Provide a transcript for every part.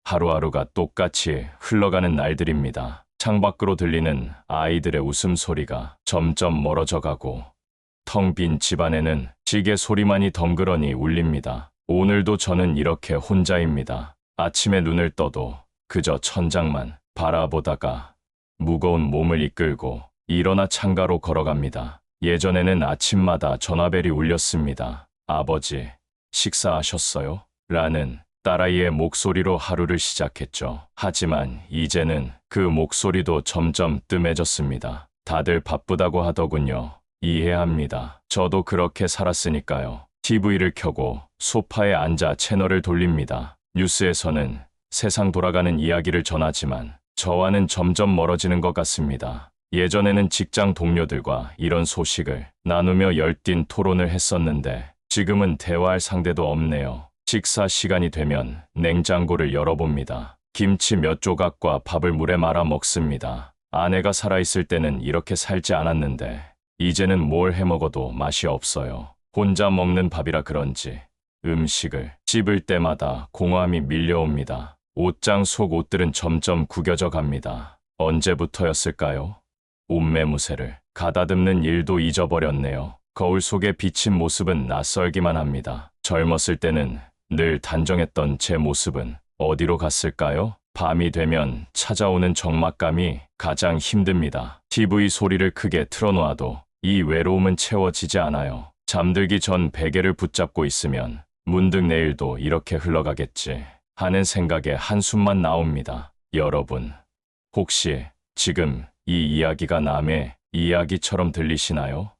하루하루가 똑같이 흘러가는 날들입니다. 창밖으로 들리는 아이들의 웃음소리가 점점 멀어져 가고 텅 빈 집안에는 시계 소리만이 덩그러니 울립니다. 오늘도 저는 이렇게 혼자입니다. 아침에 눈을 떠도 그저 천장만 바라보다가 무거운 몸을 이끌고 일어나 창가로 걸어갑니다. 예전에는 아침마다 전화벨이 울렸습니다. 아버지, 식사하셨어요? 라는 딸아이의 목소리로 하루를 시작했죠. 하지만 이제는 그 목소리도 점점 뜸해졌습니다. 다들 바쁘다고 하더군요. 이해합니다. 저도 그렇게 살았으니까요. TV를 켜고 소파에 앉아 채널을 돌립니다. 뉴스에서는 세상 돌아가는 이야기를 전하지만 저와는 점점 멀어지는 것 같습니다. 예전에는 직장 동료들과 이런 소식을 나누며 열띤 토론을 했었는데 지금은 대화할 상대도 없네요. 식사 시간이 되면 냉장고를 열어봅니다. 김치 몇 조각과 밥을 물에 말아 먹습니다. 아내가 살아있을 때는 이렇게 살지 않았는데 이제는 뭘 해먹어도 맛이 없어요. 혼자 먹는 밥이라 그런지 음식을 씹을 때마다 공허함이 밀려옵니다. 옷장 속 옷들은 점점 구겨져 갑니다. 언제부터였을까요? 옷매무새를 가다듬는 일도 잊어버렸네요. 거울 속에 비친 모습은 낯설기만 합니다. 젊었을 때는 늘 단정했던 제 모습은 어디로 갔을까요? 밤이 되면 찾아오는 적막감이 가장 힘듭니다. TV 소리를 크게 틀어놓아도 이 외로움은 채워지지 않아요. 잠들기 전 베개를 붙잡고 있으면 문득 내일도 이렇게 흘러가겠지 하는 생각에 한숨만 나옵니다. 여러분, 혹시 지금 이 이야기가 남의 이야기처럼 들리시나요?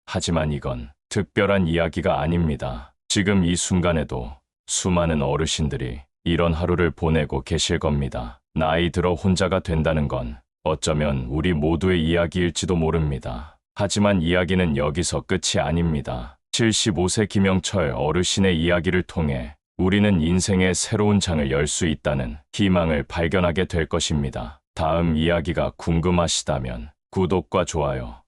하지만 이건 특별한 이야기가 아닙니다. 지금 이 순간에도 수많은 어르신들이 이런 하루를 보내고 계실 겁니다. 나이 들어 혼자가 된다는 건 어쩌면 우리 모두의 이야기일지도 모릅니다. 하지만 이야기는 여기서 끝이 아닙니다. 75세 김영철 어르신의 이야기를 통해 우리는 인생의 새로운 장을 열 수 있다는 희망을 발견하게 될 것입니다. 다음 이야기가 궁금하시다면 구독과 좋아요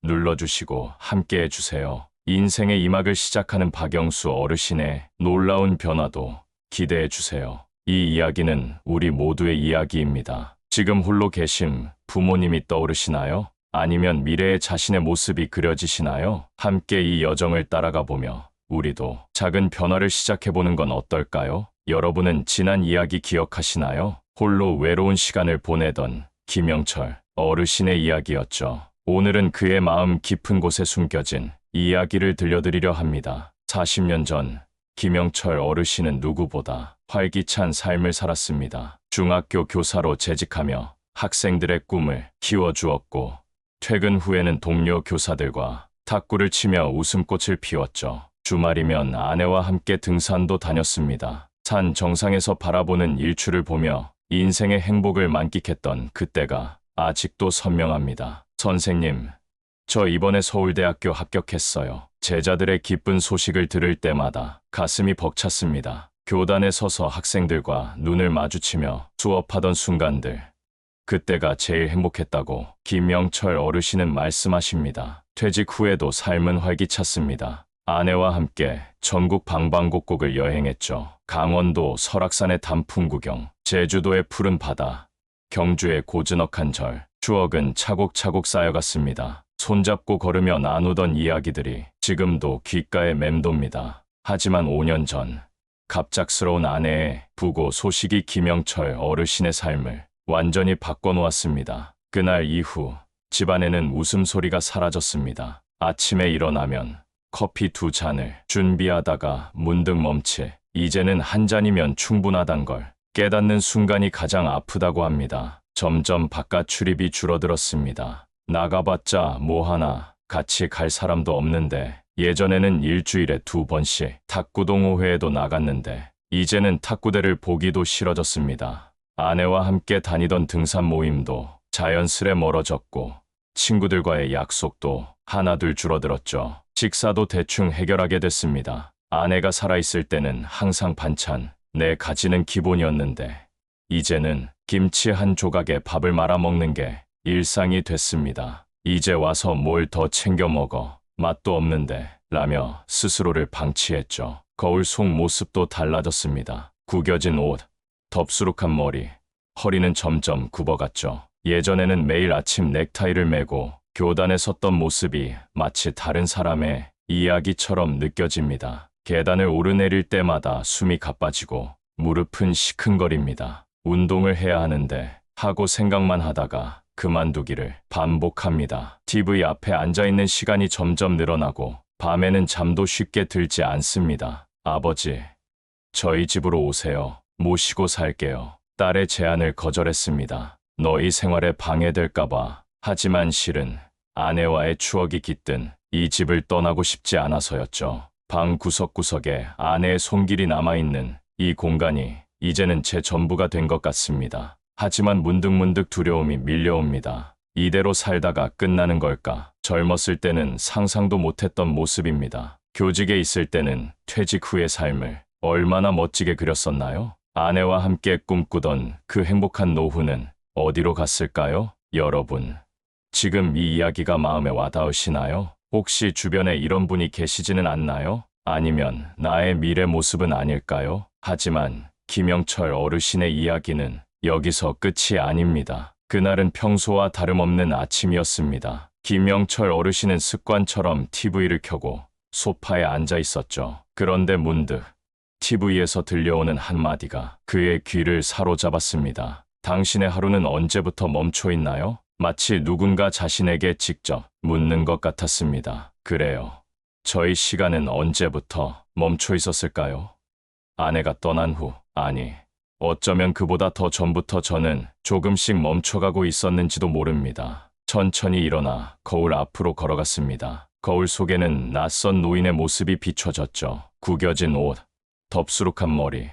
눌러주시고 함께 해주세요. 인생의 이막을 시작하는 박영수 어르신의 놀라운 변화도 기대해주세요. 이 이야기는 우리 모두의 이야기입니다. 지금 홀로 계신 부모님이 떠오르시나요? 아니면 미래의 자신의 모습이 그려지시나요? 함께 이 여정을 따라가 보며 우리도 작은 변화를 시작해보는 건 어떨까요? 여러분은 지난 이야기 기억하시나요? 홀로 외로운 시간을 보내던 김영철 어르신의 이야기였죠. 오늘은 그의 마음 깊은 곳에 숨겨진 이야기를 들려드리려 합니다. 40년 전 김영철 어르신은 누구보다 활기찬 삶을 살았습니다. 중학교 교사로 재직하며 학생들의 꿈을 키워주었고 퇴근 후에는 동료 교사들과 탁구를 치며 웃음꽃을 피웠죠. 주말이면 아내와 함께 등산도 다녔습니다. 산 정상에서 바라보는 일출을 보며 인생의 행복을 만끽했던 그때가 아직도 선명합니다. 선생님, 저 이번에 서울대학교 합격했어요. 제자들의 기쁜 소식을 들을 때마다 가슴이 벅찼습니다. 교단에 서서 학생들과 눈을 마주치며 수업하던 순간들, 그때가 제일 행복했다고 김영철 어르신은 말씀하십니다. 퇴직 후에도 삶은 활기찼습니다. 아내와 함께 전국 방방곡곡을 여행했죠. 강원도 설악산의 단풍 구경, 제주도의 푸른 바다, 경주의 고즈넉한 절, 추억은 차곡차곡 쌓여갔습니다. 손잡고 걸으며 나누던 이야기들이 지금도 귓가에 맴돕니다. 하지만 5년 전 갑작스러운 아내의 부고 소식이 김영철 어르신의 삶을 완전히 바꿔놓았습니다. 그날 이후 집안에는 웃음소리가 사라졌습니다. 아침에 일어나면 커피 2잔을 준비하다가 문득 멈칫 이제는 한 잔이면 충분하단 걸 깨닫는 순간이 가장 아프다고 합니다. 점점 바깥 출입이 줄어들었습니다. 나가봤자 뭐하나 같이 갈 사람도 없는데 예전에는 일주일에 2번씩 탁구 동호회에도 나갔는데 이제는 탁구대를 보기도 싫어졌습니다. 아내와 함께 다니던 등산 모임도 자연스레 멀어졌고 친구들과의 약속도 하나둘 줄어들었죠. 식사도 대충 해결하게 됐습니다. 아내가 살아있을 때는 항상 반찬 가지는 기본이었는데 이제는 김치 한 조각에 밥을 말아 먹는 게 일상이 됐습니다. 이제 와서 뭘 더 챙겨 먹어 맛도 없는데 라며 스스로를 방치했죠. 거울 속 모습도 달라졌습니다. 구겨진 옷, 덥수룩한 머리, 허리는 점점 굽어갔죠. 예전에는 매일 아침 넥타이를 메고 교단에 섰던 모습이 마치 다른 사람의 이야기처럼 느껴집니다. 계단을 오르내릴 때마다 숨이 가빠지고 무릎은 시큰거립니다. 운동을 해야 하는데 하고 생각만 하다가 그만두기를 반복합니다. TV 앞에 앉아있는 시간이 점점 늘어나고 밤에는 잠도 쉽게 들지 않습니다. 아버지, 저희 집으로 오세요. 모시고 살게요. 딸의 제안을 거절했습니다. 너희 생활에 방해될까봐. 하지만 실은 아내와의 추억이 깃든 이 집을 떠나고 싶지 않아서였죠. 방 구석구석에 아내의 손길이 남아있는 이 공간이 이제는 제 전부가 된 것 같습니다. 하지만 문득문득 두려움이 밀려옵니다. 이대로 살다가 끝나는 걸까? 젊었을 때는 상상도 못했던 모습입니다. 교직에 있을 때는 퇴직 후의 삶을 얼마나 멋지게 그렸었나요? 아내와 함께 꿈꾸던 그 행복한 노후는 어디로 갔을까요? 여러분, 지금 이 이야기가 마음에 와닿으시나요? 혹시 주변에 이런 분이 계시지는 않나요? 아니면 나의 미래 모습은 아닐까요? 하지만 김영철 어르신의 이야기는 여기서 끝이 아닙니다. 그날은 평소와 다름없는 아침이었습니다. 김영철 어르신은 습관처럼 TV를 켜고 소파에 앉아 있었죠. 그런데 문득 TV에서 들려오는 한마디가 그의 귀를 사로잡았습니다. 당신의 하루는 언제부터 멈춰 있나요? 마치 누군가 자신에게 직접 묻는 것 같았습니다. 그래요. 저희 시간은 언제부터 멈춰 있었을까요? 아내가 떠난 후, 아니, 어쩌면 그보다 더 전부터 저는 조금씩 멈춰가고 있었는지도 모릅니다. 천천히 일어나 거울 앞으로 걸어갔습니다. 거울 속에는 낯선 노인의 모습이 비춰졌죠. 구겨진 옷, 덥수룩한 머리,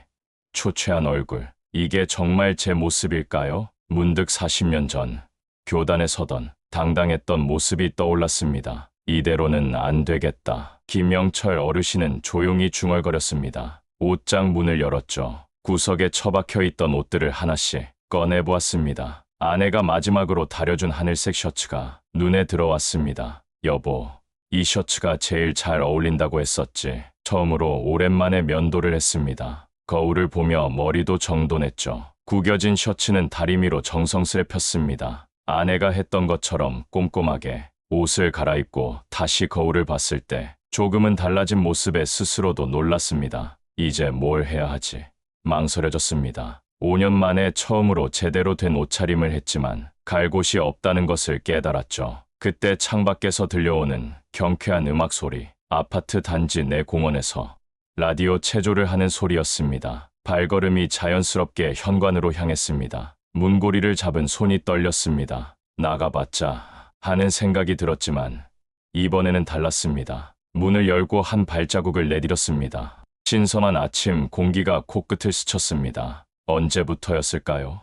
초췌한 얼굴. 이게 정말 제 모습일까요? 문득 40년 전 교단에 서던 당당했던 모습이 떠올랐습니다. 이대로는 안 되겠다. 김영철 어르신은 조용히 중얼거렸습니다. 옷장 문을 열었죠. 구석에 처박혀 있던 옷들을 하나씩 꺼내보았습니다. 아내가 마지막으로 다려준 하늘색 셔츠가 눈에 들어왔습니다. 여보, 이 셔츠가 제일 잘 어울린다고 했었지. 처음으로 오랜만에 면도를 했습니다. 거울을 보며 머리도 정돈했죠. 구겨진 셔츠는 다리미로 정성스레 폈습니다. 아내가 했던 것처럼 꼼꼼하게 옷을 갈아입고 다시 거울을 봤을 때 조금은 달라진 모습에 스스로도 놀랐습니다. 이제 뭘 해야 하지? 망설여졌습니다. 5년 만에 처음으로 제대로 된 옷차림을 했지만 갈 곳이 없다는 것을 깨달았죠. 그때 창밖에서 들려오는 경쾌한 음악 소리, 아파트 단지 내 공원에서 라디오 체조를 하는 소리였습니다. 발걸음이 자연스럽게 현관으로 향했습니다. 문고리를 잡은 손이 떨렸습니다. 나가봤자 하는 생각이 들었지만 이번에는 달랐습니다. 문을 열고 한 발자국을 내디뎠습니다. 신선한 아침 공기가 코끝을 스쳤습니다. 언제부터였을까요?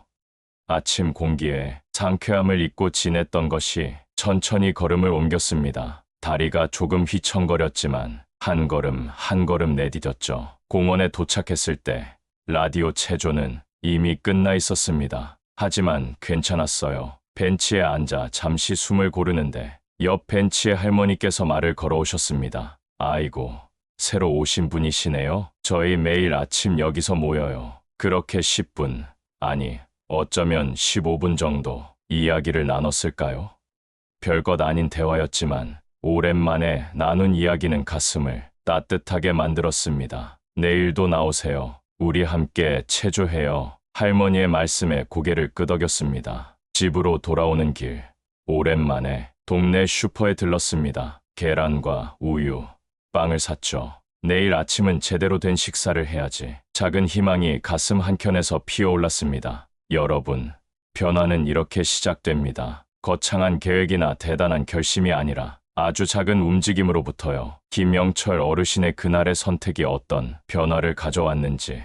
아침 공기에 상쾌함을 잊고 지냈던 것이 천천히 걸음을 옮겼습니다. 다리가 조금 휘청거렸지만 한 걸음 한 걸음 내디뎠죠. 공원에 도착했을 때 라디오 체조는 이미 끝나 있었습니다. 하지만 괜찮았어요. 벤치에 앉아 잠시 숨을 고르는데 옆 벤치에 할머니께서 말을 걸어오셨습니다. 아이고, 새로 오신 분이시네요. 저희 매일 아침 여기서 모여요. 그렇게 10분, 아니, 어쩌면 15분 정도 이야기를 나눴을까요? 별것 아닌 대화였지만 오랜만에 나눈 이야기는 가슴을 따뜻하게 만들었습니다. 내일도 나오세요. 우리 함께 체조해요. 할머니의 말씀에 고개를 끄덕였습니다. 집으로 돌아오는 길, 오랜만에 동네 슈퍼에 들렀습니다. 계란과 우유, 빵을 샀죠. 내일 아침은 제대로 된 식사를 해야지. 작은 희망이 가슴 한켠에서 피어올랐습니다. 여러분, 변화는 이렇게 시작됩니다. 거창한 계획이나 대단한 결심이 아니라 아주 작은 움직임으로부터요. 김영철 어르신의 그날의 선택이 어떤 변화를 가져왔는지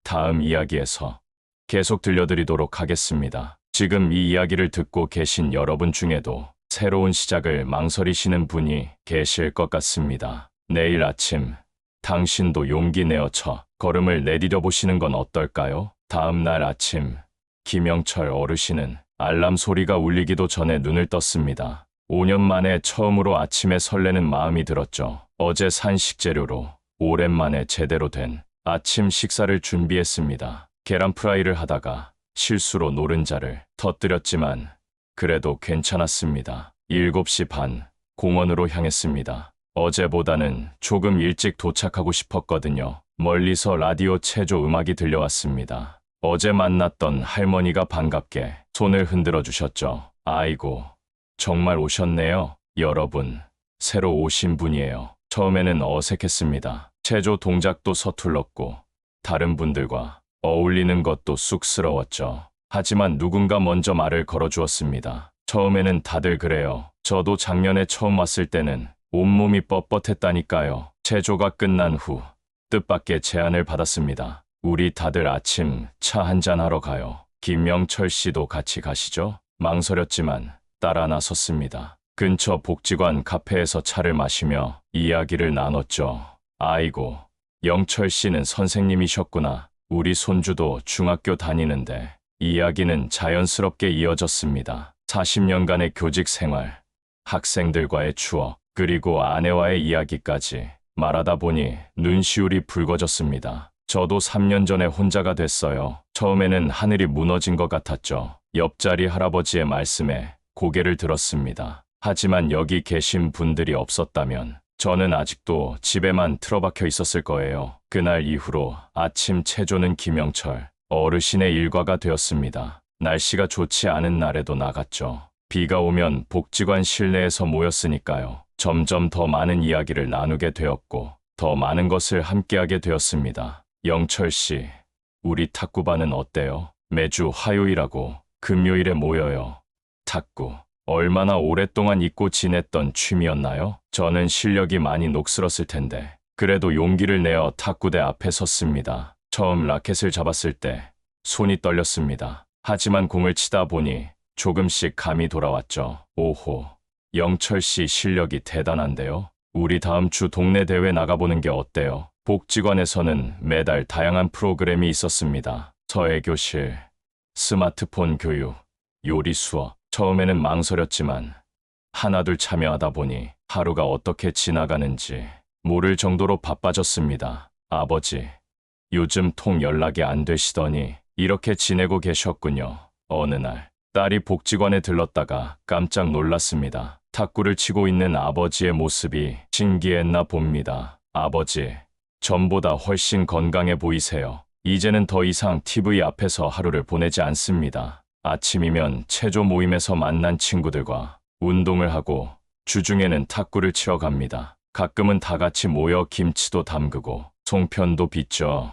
다음 이야기에서 계속 들려드리도록 하겠습니다. 지금 이 이야기를 듣고 계신 여러분 중에도 새로운 시작을 망설이시는 분이 계실 것 같습니다. 내일 아침 당신도 용기 내어 첫 걸음을 내디뎌 보시는 건 어떨까요? 다음 날 아침 김영철 어르신은 알람 소리가 울리기도 전에 눈을 떴습니다. 5년 만에 처음으로 아침에 설레는 마음이 들었죠. 어제 산 식재료로 오랜만에 제대로 된 아침 식사를 준비했습니다. 계란 프라이를 하다가 실수로 노른자를 터뜨렸지만 그래도 괜찮았습니다. 7시 반, 공원으로 향했습니다. 어제보다는 조금 일찍 도착하고 싶었거든요. 멀리서 라디오 체조 음악이 들려왔습니다. 어제 만났던 할머니가 반갑게 손을 흔들어 주셨죠. 아이고, 정말 오셨네요. 여러분, 새로 오신 분이에요. 처음에는 어색했습니다. 체조 동작도 서툴렀고 다른 분들과 어울리는 것도 쑥스러웠죠. 하지만 누군가 먼저 말을 걸어주었습니다. 처음에는 다들 그래요. 저도 작년에 처음 왔을 때는 온몸이 뻣뻣했다니까요. 체조가 끝난 후 뜻밖의 제안을 받았습니다. 우리 다들 아침 차 한잔 하러 가요. 김명철 씨도 같이 가시죠? 망설였지만 따라 나섰습니다. 근처 복지관 카페에서 차를 마시며 이야기를 나눴죠. 아이고, 영철 씨는 선생님이셨구나. 우리 손주도 중학교 다니는데. 이야기는 자연스럽게 이어졌습니다. 40년간의 교직 생활, 학생들과의 추억, 그리고 아내와의 이야기까지 말하다 보니 눈시울이 붉어졌습니다. 저도 3년 전에 혼자가 됐어요. 처음에는 하늘이 무너진 것 같았죠. 옆자리 할아버지의 말씀에 고개를 들었습니다. 하지만 여기 계신 분들이 없었다면 저는 아직도 집에만 틀어박혀 있었을 거예요. 그날 이후로 아침 체조는 김영철 어르신의 일과가 되었습니다. 날씨가 좋지 않은 날에도 나갔죠. 비가 오면 복지관 실내에서 모였으니까요. 점점 더 많은 이야기를 나누게 되었고 더 많은 것을 함께하게 되었습니다. 영철 씨, 우리 탁구반은 어때요? 매주 화요일하고 금요일에 모여요. 탁구, 얼마나 오랫동안 잊고 지냈던 취미였나요? 저는 실력이 많이 녹슬었을 텐데 그래도 용기를 내어 탁구대 앞에 섰습니다. 처음 라켓을 잡았을 때 손이 떨렸습니다. 하지만 공을 치다 보니 조금씩 감이 돌아왔죠. 오호, 영철 씨 실력이 대단한데요? 우리 다음 주 동네 대회 나가보는 게 어때요? 복지관에서는 매달 다양한 프로그램이 있었습니다. 서예교실, 스마트폰 교육, 요리 수업. 처음에는 망설였지만 하나둘 참여하다 보니 하루가 어떻게 지나가는지 모를 정도로 바빠졌습니다. 아버지, 요즘 통 연락이 안 되시더니 이렇게 지내고 계셨군요. 어느 날 딸이 복지관에 들렀다가 깜짝 놀랐습니다. 탁구를 치고 있는 아버지의 모습이 신기했나 봅니다. 아버지, 전보다 훨씬 건강해 보이세요. 이제는 더 이상 TV 앞에서 하루를 보내지 않습니다. 아침이면 체조 모임에서 만난 친구들과 운동을 하고 주중에는 탁구를 치러 갑니다. 가끔은 다 같이 모여 김치도 담그고 송편도 빚죠.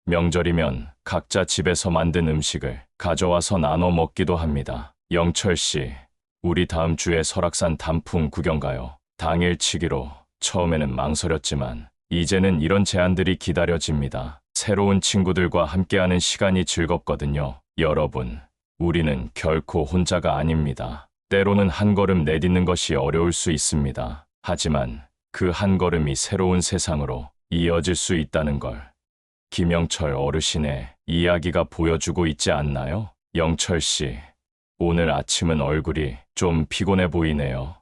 명절이면 각자 집에서 만든 음식을 가져와서 나눠 먹기도 합니다. 영철 씨, 우리 다음 주에 설악산 단풍 구경 가요. 당일 치기로 처음에는 망설였지만 이제는 이런 제안들이 기다려집니다. 새로운 친구들과 함께하는 시간이 즐겁거든요. 여러분, 우리는 결코 혼자가 아닙니다. 때로는 한 걸음 내딛는 것이 어려울 수 있습니다. 하지만 그 한 걸음이 새로운 세상으로 이어질 수 있다는 걸 김영철 어르신의 이야기가 보여주고 있지 않나요? 영철 씨, 오늘 아침은 얼굴이 좀 피곤해 보이네요.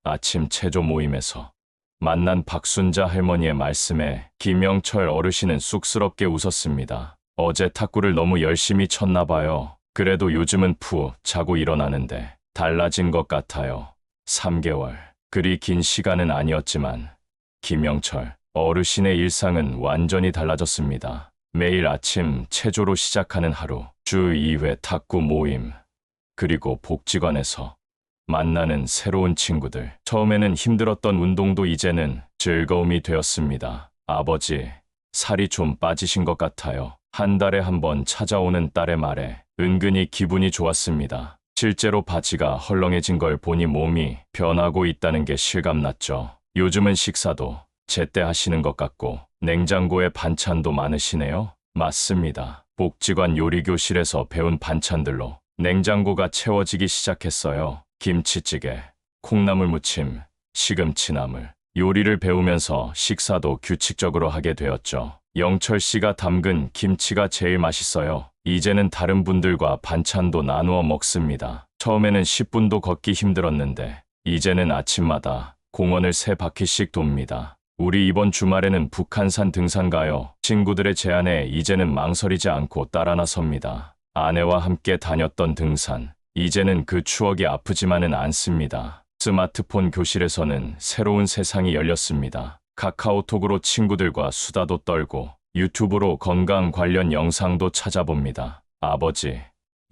아침 체조 모임에서 만난 박순자 할머니의 말씀에 김영철 어르신은 쑥스럽게 웃었습니다. 어제 탁구를 너무 열심히 쳤나 봐요. 그래도 요즘은 푹 자고 일어나는데 달라진 것 같아요. 3개월, 그리 긴 시간은 아니었지만 김영철 어르신의 일상은 완전히 달라졌습니다. 매일 아침 체조로 시작하는 하루, 주 2회 탁구 모임, 그리고 복지관에서 만나는 새로운 친구들. 처음에는 힘들었던 운동도 이제는 즐거움이 되었습니다. 아버지, 살이 좀 빠지신 것 같아요. 한 달에 한 번 찾아오는 딸의 말에 은근히 기분이 좋았습니다. 실제로 바지가 헐렁해진 걸 보니 몸이 변하고 있다는 게 실감났죠. 요즘은 식사도 제때 하시는 것 같고 냉장고에 반찬도 많으시네요. 맞습니다. 복지관 요리교실에서 배운 반찬들로 냉장고가 채워지기 시작했어요. 김치찌개, 콩나물 무침, 시금치나물. 요리를 배우면서 식사도 규칙적으로 하게 되었죠. 영철 씨가 담근 김치가 제일 맛있어요. 이제는 다른 분들과 반찬도 나누어 먹습니다. 처음에는 10분도 걷기 힘들었는데 이제는 아침마다 공원을 3바퀴씩 돕니다. 우리 이번 주말에는 북한산 등산 가요. 친구들의 제안에 이제는 망설이지 않고 따라 나섭니다. 아내와 함께 다녔던 등산. 이제는 그 추억이 아프지만은 않습니다. 스마트폰 교실에서는 새로운 세상이 열렸습니다. 카카오톡으로 친구들과 수다도 떨고 유튜브로 건강 관련 영상도 찾아봅니다. 아버지,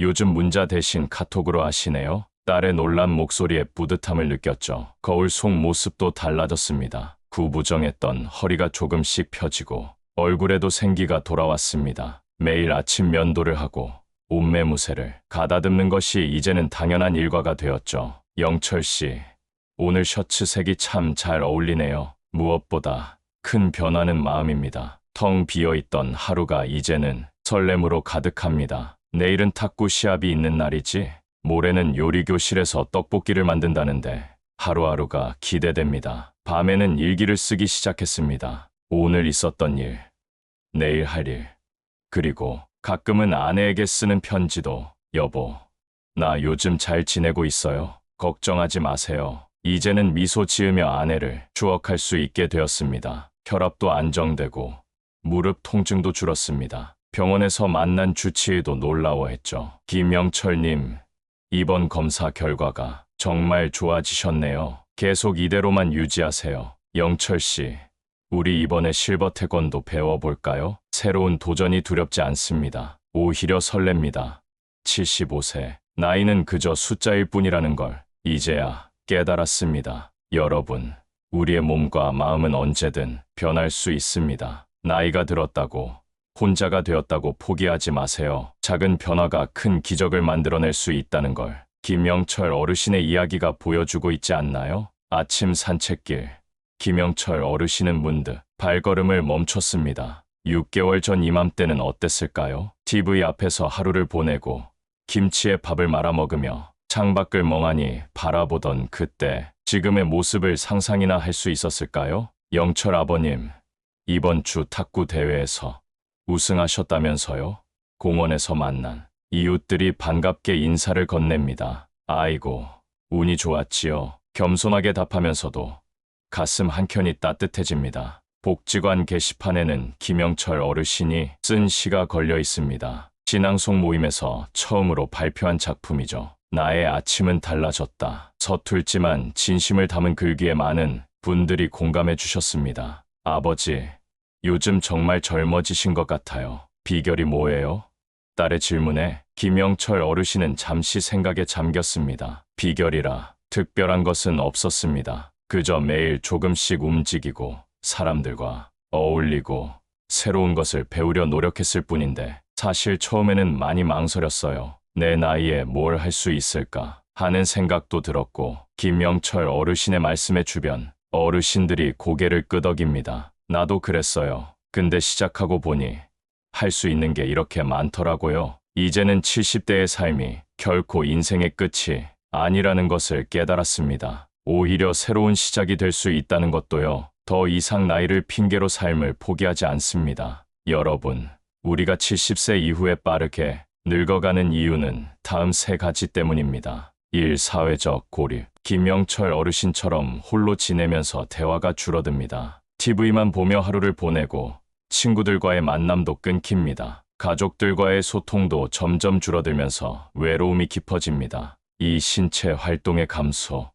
요즘 문자 대신 카톡으로 하시네요? 딸의 놀란 목소리에 뿌듯함을 느꼈죠. 거울 속 모습도 달라졌습니다. 구부정했던 허리가 조금씩 펴지고 얼굴에도 생기가 돌아왔습니다. 매일 아침 면도를 하고 옷매무새를 가다듬는 것이 이제는 당연한 일과가 되었죠. 영철 씨, 오늘 셔츠 색이 참 잘 어울리네요. 무엇보다 큰 변화는 마음입니다. 텅 비어있던 하루가 이제는 설렘으로 가득합니다. 내일은 탁구 시합이 있는 날이지. 모레는 요리교실에서 떡볶이를 만든다는데 하루하루가 기대됩니다. 밤에는 일기를 쓰기 시작했습니다. 오늘 있었던 일, 내일 할 일, 그리고 가끔은 아내에게 쓰는 편지도. 여보, 나 요즘 잘 지내고 있어요. 걱정하지 마세요. 이제는 미소 지으며 아내를 추억할 수 있게 되었습니다. 혈압도 안정되고 무릎 통증도 줄었습니다. 병원에서 만난 주치의도 놀라워했죠. 김영철님, 이번 검사 결과가 정말 좋아지셨네요. 계속 이대로만 유지하세요. 영철 씨, 우리 이번에 실버 태권도 배워볼까요? 새로운 도전이 두렵지 않습니다. 오히려 설렙니다. 75세, 나이는 그저 숫자일 뿐이라는 걸 이제야 깨달았습니다. 여러분, 우리의 몸과 마음은 언제든 변할 수 있습니다. 나이가 들었다고, 혼자가 되었다고 포기하지 마세요. 작은 변화가 큰 기적을 만들어낼 수 있다는 걸 김영철 어르신의 이야기가 보여주고 있지 않나요? 아침 산책길. 김영철 어르신은 문득 발걸음을 멈췄습니다. 6개월 전 이맘때는 어땠을까요? TV 앞에서 하루를 보내고 김치에 밥을 말아 먹으며 창밖을 멍하니 바라보던 그때, 지금의 모습을 상상이나 할 수 있었을까요? 영철 아버님, 이번 주 탁구 대회에서 우승하셨다면서요? 공원에서 만난 이웃들이 반갑게 인사를 건넵니다. 아이고, 운이 좋았지요. 겸손하게 답하면서도 가슴 한켠이 따뜻해집니다. 복지관 게시판에는 김영철 어르신이 쓴 시가 걸려 있습니다. 신앙송 모임에서 처음으로 발표한 작품이죠. 나의 아침은 달라졌다. 서툴지만 진심을 담은 글귀에 많은 분들이 공감해 주셨습니다. 아버지, 요즘 정말 젊어지신 것 같아요. 비결이 뭐예요? 딸의 질문에 김영철 어르신은 잠시 생각에 잠겼습니다. 비결이라 특별한 것은 없었습니다. 그저 매일 조금씩 움직이고 사람들과 어울리고 새로운 것을 배우려 노력했을 뿐인데, 사실 처음에는 많이 망설였어요. 내 나이에 뭘 할 수 있을까 하는 생각도 들었고, 김영철 어르신의 말씀에 주변 어르신들이 고개를 끄덕입니다. 나도 그랬어요. 근데 시작하고 보니 할 수 있는 게 이렇게 많더라고요. 이제는 70대의 삶이 결코 인생의 끝이 아니라는 것을 깨달았습니다. 오히려 새로운 시작이 될 수 있다는 것도요. 더 이상 나이를 핑계로 삶을 포기하지 않습니다. 여러분, 우리가 70세 이후에 빠르게 늙어가는 이유는 다음 세 가지 때문입니다. 1. 사회적 고립. 김영철 어르신처럼 홀로 지내면서 대화가 줄어듭니다. TV만 보며 하루를 보내고 친구들과의 만남도 끊깁니다. 가족들과의 소통도 점점 줄어들면서 외로움이 깊어집니다. 2. 신체 활동의 감소.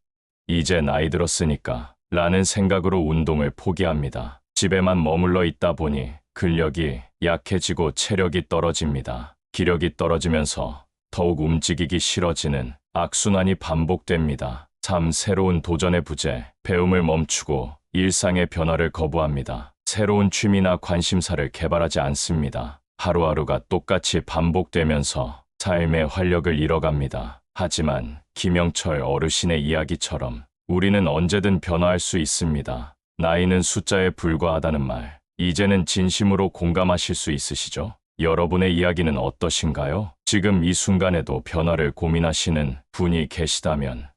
이제 나이 들었으니까 라는 생각으로 운동을 포기합니다. 집에만 머물러 있다 보니 근력이 약해지고 체력이 떨어집니다. 기력이 떨어지면서 더욱 움직이기 싫어지는 악순환이 반복됩니다. 3. 새로운 도전의 부재. 배움을 멈추고 일상의 변화를 거부합니다. 새로운 취미나 관심사를 개발하지 않습니다. 하루하루가 똑같이 반복되면서 삶의 활력을 잃어갑니다. 하지만 김영철 어르신의 이야기처럼 우리는 언제든 변화할 수 있습니다. 나이는 숫자에 불과하다는 말, 이제는 진심으로 공감하실 수 있으시죠? 여러분의 이야기는 어떠신가요? 지금 이 순간에도 변화를 고민하시는 분이 계시다면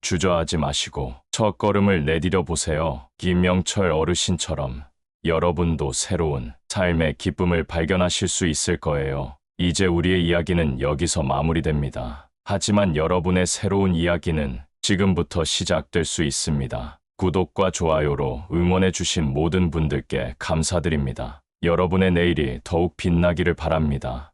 주저하지 마시고 첫 걸음을 내디뎌 보세요. 김영철 어르신처럼 여러분도 새로운 삶의 기쁨을 발견하실 수 있을 거예요. 이제 우리의 이야기는 여기서 마무리됩니다. 하지만 여러분의 새로운 이야기는 지금부터 시작될 수 있습니다. 구독과 좋아요로 응원해주신 모든 분들께 감사드립니다. 여러분의 내일이 더욱 빛나기를 바랍니다.